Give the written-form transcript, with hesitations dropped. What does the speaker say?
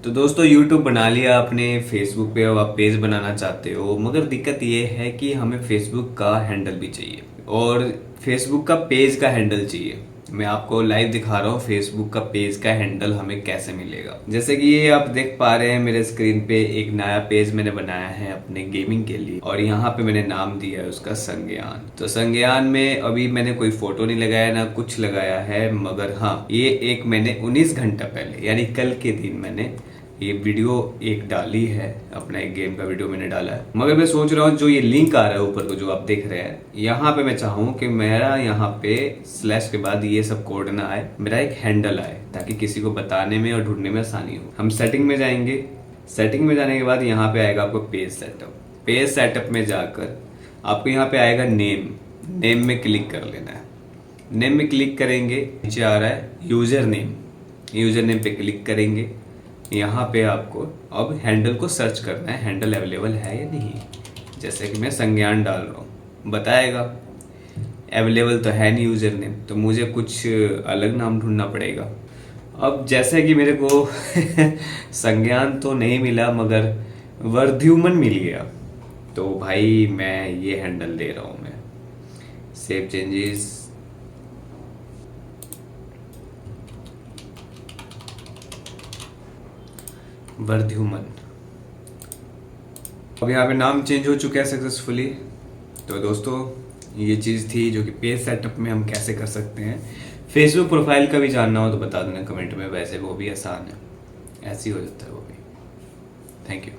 तो दोस्तों यूट्यूब बना लिया आपने, फेसबुक पे अब आप पेज बनाना चाहते हो, मगर दिक्कत ये है कि हमें फेसबुक का हैंडल भी चाहिए और फेसबुक का पेज का हैंडल चाहिए। मैं आपको लाइव दिखा रहा हूँ फेसबुक का पेज का हैंडल हमें कैसे मिलेगा। जैसे कि ये आप देख पा रहे हैं मेरे स्क्रीन पे, एक नया पेज मैंने बनाया है अपने गेमिंग के लिए और यहाँ पे मैंने नाम दिया है उसका संज्ञान। तो संज्ञान में अभी मैंने कोई फोटो नहीं लगाया ना कुछ लगाया है, मगर हाँ ये एक मैंने 19 घंटा पहले यानी कल के दिन मैंने ये वीडियो एक डाली है, अपना एक गेम का वीडियो मैंने डाला है। मगर मैं सोच रहा हूँ जो ये लिंक आ रहा है ऊपर को जो आप देख रहे हैं, यहाँ पे मैं चाहूँ कि मेरा यहाँ पे स्लैश के बाद ये सब कोड ना आए, मेरा एक हैंडल आए ताकि किसी को बताने में और ढूंढने में आसानी हो। हम सेटिंग में जाएंगे, सेटिंग में जाने के बाद यहाँ पे आएगा आपको पेज सेटअप। पेज सेटअप में जाकर आपको यहाँ पे आएगा नेम, नेम में क्लिक कर लेना है। नेम में क्लिक करेंगे, नीचे आ रहा है यूजर नेम, यूजर नेम पे क्लिक करेंगे। यहाँ पे आपको अब हैंडल को सर्च करना है, हैंडल अवेलेबल है या नहीं। जैसे कि मैं संज्ञान डाल रहा हूँ, बताएगा अवेलेबल तो है नहीं यूजर नेम, तो मुझे कुछ अलग नाम ढूंढना पड़ेगा। अब जैसे कि मेरे को संज्ञान तो नहीं मिला मगर वर्ध्युमन मिल गया, तो भाई मैं ये हैंडल दे रहा हूँ। मैं सेव चेंजेस, वर्ध्युमन। अब यहाँ पे नाम चेंज हो चुका है सक्सेसफुली। तो दोस्तों ये चीज़ थी जो कि पेज सेटअप में हम कैसे कर सकते हैं। फेसबुक प्रोफाइल का भी जानना हो तो बता देना कमेंट में, वैसे वो भी आसान है, ऐसे ही हो जाता है वो भी। Thank you.